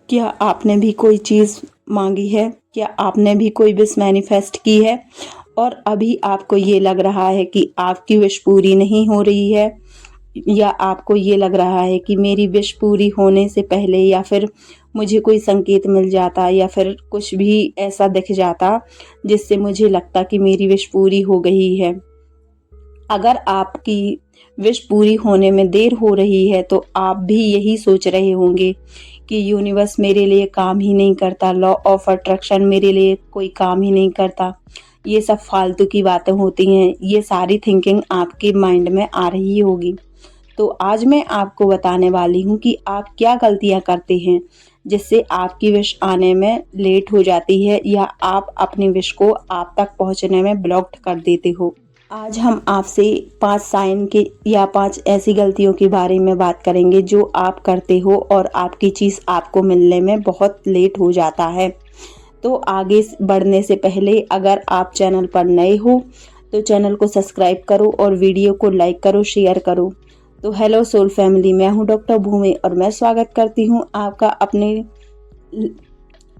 क्या आपने भी कोई चीज़ मांगी है? क्या आपने भी कोई विश मैनिफेस्ट की है और अभी आपको ये लग रहा है कि आपकी विश पूरी नहीं हो रही है, या आपको ये लग रहा है कि मेरी विश पूरी होने से पहले, या फिर मुझे कोई संकेत मिल जाता, या फिर कुछ भी ऐसा दिख जाता जिससे मुझे लगता कि मेरी विश पूरी हो गई है। अगर आपकी विश पूरी होने में देर हो रही है तो आप भी यही सोच रहे होंगे कि यूनिवर्स मेरे लिए काम ही नहीं करता, लॉ ऑफ अट्रैक्शन मेरे लिए कोई काम ही नहीं करता, ये सब फालतू की बातें होती हैं। ये सारी थिंकिंग आपके माइंड में आ रही होगी। तो आज मैं आपको बताने वाली हूँ कि आप क्या गलतियाँ करते हैं जिससे आपकी विश आने में लेट हो जाती है, या आप अपनी विश को आप तक पहुँचने में ब्लॉक्ड कर देते हो। आज हम आपसे 5 साइन के या 5 ऐसी गलतियों के बारे में बात करेंगे जो आप करते हो और आपकी चीज़ आपको मिलने में बहुत लेट हो जाता है। तो आगे बढ़ने से पहले अगर आप चैनल पर नए हो तो चैनल को सब्सक्राइब करो और वीडियो को लाइक करो, शेयर करो। तो हेलो सोल फैमिली, मैं हूं डॉक्टर भूमि और मैं स्वागत करती हूं आपका अपने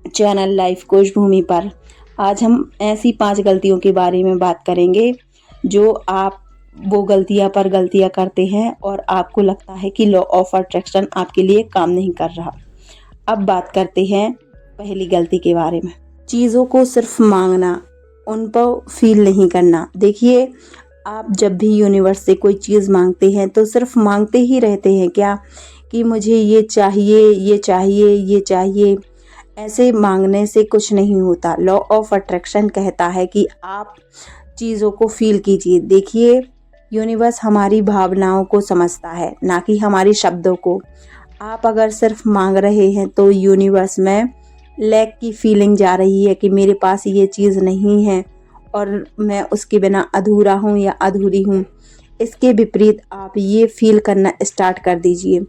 चैनल लाइफ कोच भूमि पर। आज हम ऐसी 5 गलतियों के बारे में बात करेंगे जो आप वो गलतियां करते हैं और आपको लगता है कि लॉ ऑफ अट्रैक्शन आपके लिए काम नहीं कर रहा। अब बात करते हैं पहली गलती के बारे में। चीज़ों को सिर्फ मांगना, उन पर फील नहीं करना। देखिए, आप जब भी यूनिवर्स से कोई चीज़ मांगते हैं तो सिर्फ मांगते ही रहते हैं क्या कि मुझे ये चाहिए, ये चाहिए, ये चाहिए। ऐसे मांगने से कुछ नहीं होता। लॉ ऑफ अट्रैक्शन कहता है कि आप चीज़ों को फील कीजिए। देखिए, यूनिवर्स हमारी भावनाओं को समझता है, ना कि हमारी शब्दों को। आप अगर सिर्फ मांग रहे हैं तो यूनिवर्स में लैक की फीलिंग जा रही है कि मेरे पास ये चीज़ नहीं है और मैं उसके बिना अधूरा हूँ या अधूरी हूँ। इसके विपरीत आप ये फील करना स्टार्ट कर दीजिए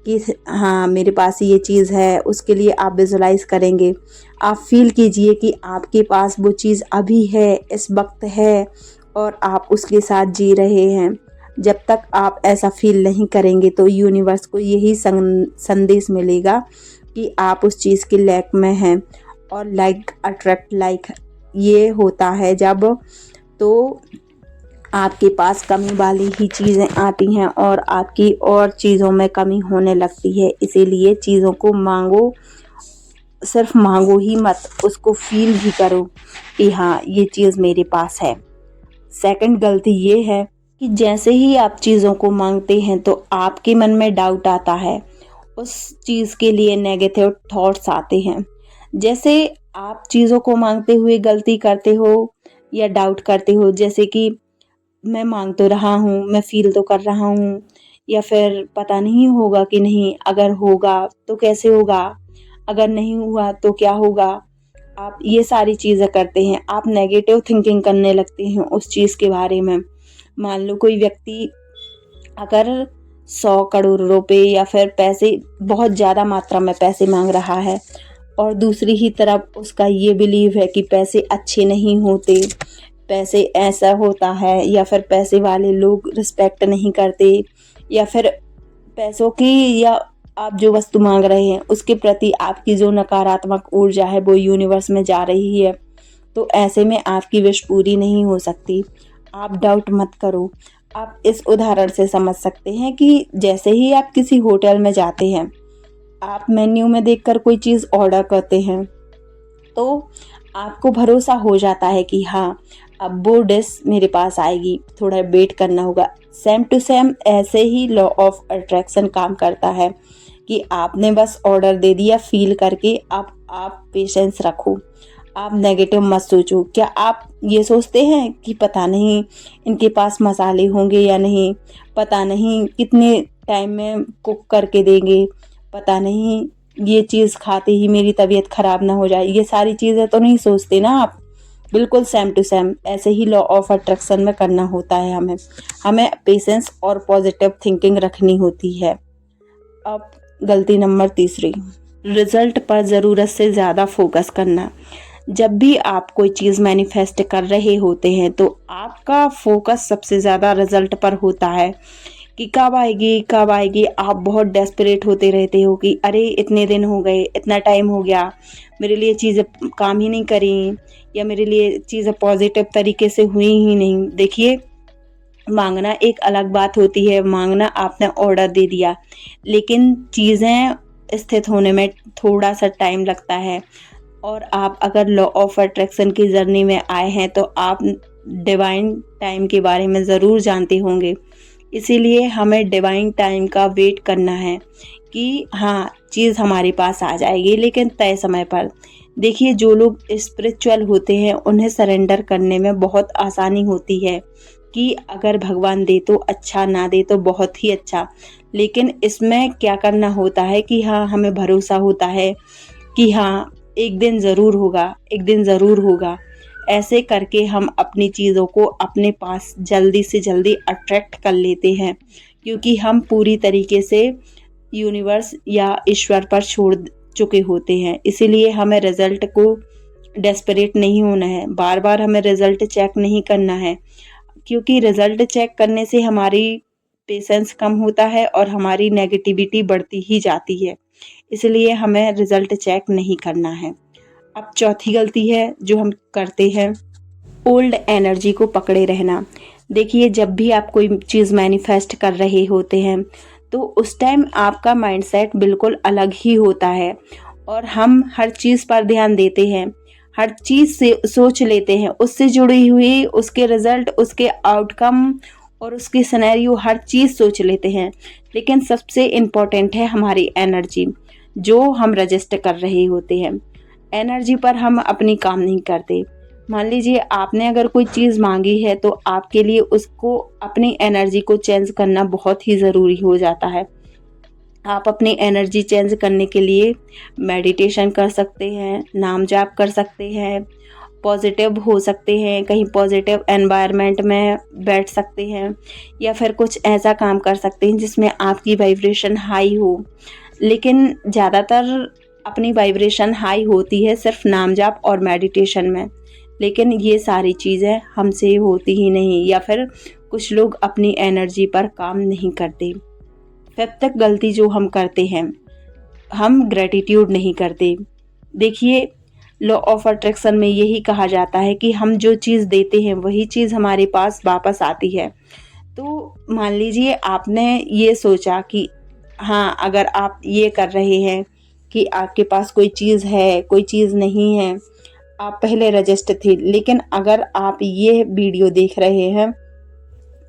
कि हाँ, मेरे पास ये चीज़ है। उसके लिए आप विजुलाइज करेंगे, आप फील कीजिए कि आपके पास वो चीज़ अभी है, इस वक्त है और आप उसके साथ जी रहे हैं। जब तक आप ऐसा फील नहीं करेंगे तो यूनिवर्स को यही संदेश मिलेगा कि आप उस चीज़ की लैक में हैं। और लाइक अट्रैक्ट लाइक ये होता है जब तो आपके पास कमी वाली ही चीज़ें आती हैं और आपकी और चीज़ों में कमी होने लगती है। इसीलिए चीज़ों को मांगो, सिर्फ मांगो ही मत, उसको फील भी करो कि हाँ, ये चीज़ मेरे पास है। सेकंड गलती ये है कि जैसे ही आप चीज़ों को मांगते हैं तो आपके मन में डाउट आता है, उस चीज़ के लिए नेगेटिव थॉट्स आते हैं। जैसे आप चीज़ों को मांगते हुए गलती करते हो या डाउट करते हो, जैसे कि मैं मांग तो रहा हूँ, मैं फील तो कर रहा हूँ, या फिर पता नहीं होगा कि नहीं, अगर होगा तो कैसे होगा, अगर नहीं हुआ तो क्या होगा। आप ये सारी चीज़ें करते हैं, आप नेगेटिव थिंकिंग करने लगते हैं उस चीज़ के बारे में। मान लो कोई व्यक्ति अगर 100 करोड़ रुपए या फिर पैसे, बहुत ज़्यादा मात्रा में पैसे मांग रहा है और दूसरी ही तरफ उसका ये बिलीव है कि पैसे अच्छे नहीं होते, पैसे ऐसा होता है, या फिर पैसे वाले लोग रिस्पेक्ट नहीं करते, या फिर पैसों की या आप जो वस्तु मांग रहे हैं उसके प्रति आपकी जो नकारात्मक ऊर्जा है वो यूनिवर्स में जा रही है, तो ऐसे में आपकी विश पूरी नहीं हो सकती। आप डाउट मत करो। आप इस उदाहरण से समझ सकते हैं कि जैसे ही आप किसी होटल में जाते हैं, आप मेन्यू में देखकर कोई चीज़ ऑर्डर करते हैं तो आपको भरोसा हो जाता है कि हाँ, अब वो डिश मेरे पास आएगी, थोड़ा वेट करना होगा। सेम टू सेम ऐसे ही लॉ ऑफ अट्रैक्शन काम करता है कि आपने बस ऑर्डर दे दिया फील करके। आप पेशेंस रखो, आप नेगेटिव मत सोचो। क्या आप ये सोचते हैं कि पता नहीं इनके पास मसाले होंगे या नहीं, पता नहीं कितने टाइम में कुक करके देंगे, पता नहीं ये चीज़ खाते ही मेरी तबीयत ख़राब ना हो जाए। ये सारी चीज़ें तो नहीं सोचते ना आप। बिल्कुल सेम टू सेम ऐसे ही लॉ ऑफ अट्रैक्शन में करना होता है। हमें पेशेंस और पॉजिटिव थिंकिंग रखनी होती है। अब गलती नंबर तीसरी, रिजल्ट पर ज़रूरत से ज़्यादा फोकस करना। जब भी आप कोई चीज़ मैनिफेस्ट कर रहे होते हैं तो आपका फोकस सबसे ज़्यादा रिजल्ट पर होता है कि कब आएगी। आप बहुत डेस्परेट होते रहते हो कि अरे इतने दिन हो गए, इतना टाइम हो गया, मेरे लिए चीज़ें काम ही नहीं करी, या मेरे लिए चीज़ें पॉजिटिव तरीके से हुई ही नहीं। देखिए, मांगना एक अलग बात होती है, मांगना आपने ऑर्डर दे दिया, लेकिन चीज़ें स्थित होने में थोड़ा सा टाइम लगता है। और आप अगर लॉ ऑफ अट्रैक्शन की जर्नी में आए हैं तो आप डिवाइन टाइम के बारे में ज़रूर जानते होंगे। इसीलिए हमें डिवाइन टाइम का वेट करना है कि हाँ, चीज़ हमारे पास आ जाएगी, लेकिन तय समय पर। देखिए, जो लोग स्पिरिचुअल होते हैं उन्हें सरेंडर करने में बहुत आसानी होती है कि अगर भगवान दे तो अच्छा, ना दे तो बहुत ही अच्छा। लेकिन इसमें क्या करना होता है कि हाँ, हमें भरोसा होता है कि हाँ, एक दिन ज़रूर होगा, एक दिन ज़रूर होगा। ऐसे करके हम अपनी चीज़ों को अपने पास जल्दी से जल्दी अट्रैक्ट कर लेते हैं, क्योंकि हम पूरी तरीके से यूनिवर्स या ईश्वर पर छोड़ चुके होते हैं। इसीलिए हमें रिजल्ट को डेस्परेट नहीं होना है, बार बार हमें रिजल्ट चेक नहीं करना है, क्योंकि रिजल्ट चेक करने से हमारी पेशेंस कम होता है और हमारी नेगेटिविटी बढ़ती ही जाती है। इसलिए हमें रिजल्ट चेक नहीं करना है। अब चौथी गलती है जो हम करते हैं, ओल्ड एनर्जी को पकड़े रहना। देखिए, जब भी आप कोई चीज़ मैनिफेस्ट कर रहे होते हैं तो उस टाइम आपका माइंडसेट बिल्कुल अलग ही होता है, और हम हर चीज़ पर ध्यान देते हैं, हर चीज़ से सोच लेते हैं, उससे जुड़ी हुई, उसके रिजल्ट, उसके आउटकम और उसके सिनेरियो, हर चीज़ सोच लेते हैं। लेकिन सबसे इम्पोर्टेंट है हमारी एनर्जी, जो हम रजिस्टर कर रहे होते हैं। एनर्जी पर हम अपनी काम नहीं करते। मान लीजिए आपने अगर कोई चीज़ मांगी है तो आपके लिए उसको, अपनी एनर्जी को चेंज करना बहुत ही ज़रूरी हो जाता है। आप अपनी एनर्जी चेंज करने के लिए मेडिटेशन कर सकते हैं, नाम जाप कर सकते हैं, पॉजिटिव हो सकते हैं, कहीं पॉजिटिव एनवायरनमेंट में बैठ सकते हैं, या फिर कुछ ऐसा काम कर सकते हैं जिसमें आपकी वाइब्रेशन हाई हो। लेकिन ज़्यादातर अपनी वाइब्रेशन हाई होती है सिर्फ नाम जाप और मेडिटेशन में, लेकिन ये सारी चीज़ें हमसे होती ही नहीं, या फिर कुछ लोग अपनी एनर्जी पर काम नहीं करते। फिफ्थ गलती जो हम करते हैं, हम ग्रेटिट्यूड नहीं करते। देखिए, लॉ ऑफ अट्रैक्शन में यही कहा जाता है कि हम जो चीज़ देते हैं वही चीज़ हमारे पास वापस आती है। तो मान लीजिए आपने ये सोचा कि हाँ, अगर आप ये कर रहे हैं कि आपके पास कोई चीज़ है, कोई चीज़ नहीं है, आप पहले रजिस्टर थे, लेकिन अगर आप ये वीडियो देख रहे हैं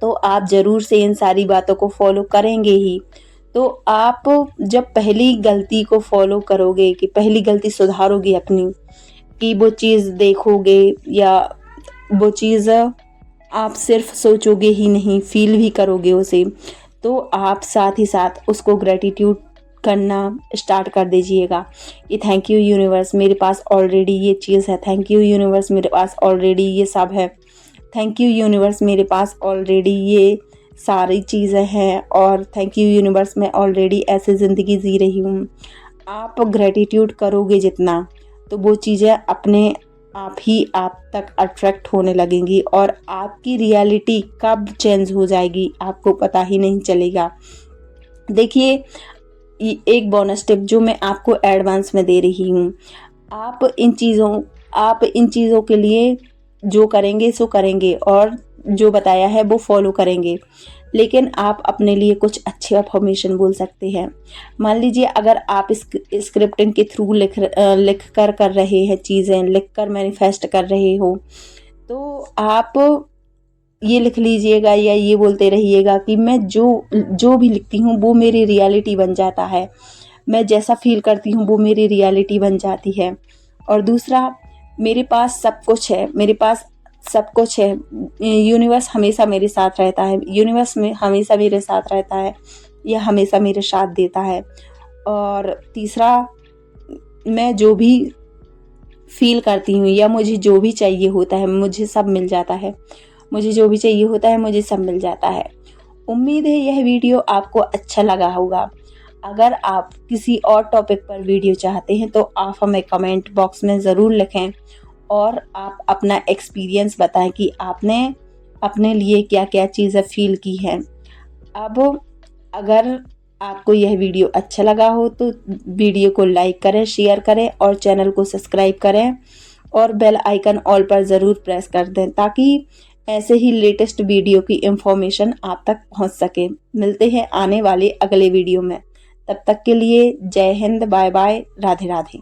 तो आप ज़रूर से इन सारी बातों को फॉलो करेंगे ही। तो आप जब पहली गलती को फॉलो करोगे, कि पहली गलती सुधारोगे अपनी, कि वो चीज़ देखोगे, या वो चीज़ आप सिर्फ सोचोगे ही नहीं, फील भी करोगे उसे, तो आप साथ ही साथ उसको ग्रेटिट्यूड करना स्टार्ट कर दीजिएगा कि थैंक यू यूनिवर्स, मेरे पास ऑलरेडी ये चीज़ है। थैंक यू यूनिवर्स, मेरे पास ऑलरेडी ये सब है। थैंक यू यूनिवर्स, मेरे पास ऑलरेडी ये सारी चीज़ें हैं, और थैंक यू यूनिवर्स, मैं ऑलरेडी ऐसे ज़िंदगी जी रही हूँ। आप ग्रेटिट्यूड करोगे जितना, तो वो चीज़ें अपने आप ही आप तक अट्रैक्ट होने लगेंगी, और आपकी रियलिटी कब चेंज हो जाएगी आपको पता ही नहीं चलेगा। देखिए, एक बोनस टिप जो मैं आपको एडवांस में दे रही हूँ, आप इन चीज़ों के लिए जो करेंगे सो करेंगे, और जो बताया है वो फॉलो करेंगे, लेकिन आप अपने लिए कुछ अच्छे अफर्मेशन बोल सकते हैं। मान लीजिए अगर आप स्क्रिप्टिंग के थ्रू लिख कर रहे हैं, चीज़ें लिख कर मैनिफेस्ट कर रहे हो, तो आप ये लिख लीजिएगा या ये बोलते रहिएगा कि मैं जो भी लिखती हूँ वो मेरी रियलिटी बन जाता है, मैं जैसा फील करती हूँ वो मेरी रियलिटी बन जाती है। और दूसरा, मेरे पास सब कुछ है, मेरे पास सब कुछ है, यूनिवर्स हमेशा मेरे साथ रहता है, यूनिवर्स में हमेशा मेरे साथ रहता है, या हमेशा मेरे साथ देता है। और तीसरा, मैं जो भी फील करती हूँ या मुझे जो भी चाहिए होता है मुझे सब मिल जाता है, मुझे जो भी चाहिए होता है मुझे सब मिल जाता है। उम्मीद है यह वीडियो आपको अच्छा लगा होगा। अगर आप किसी और टॉपिक पर वीडियो चाहते हैं तो आप हमें कमेंट बॉक्स में ज़रूर लिखें, और आप अपना एक्सपीरियंस बताएं कि आपने अपने लिए क्या क्या चीज़ें फील की हैं। अब अगर आपको यह वीडियो अच्छा लगा हो तो वीडियो को लाइक करें, शेयर करें और चैनल को सब्सक्राइब करें और बेल आइकन ऑल पर ज़रूर प्रेस कर दें ताकि ऐसे ही लेटेस्ट वीडियो की इंफॉर्मेशन आप तक पहुंच सके। मिलते हैं आने वाले अगले वीडियो में। तब तक के लिए जय हिंद, बाय बाय, राधे राधे।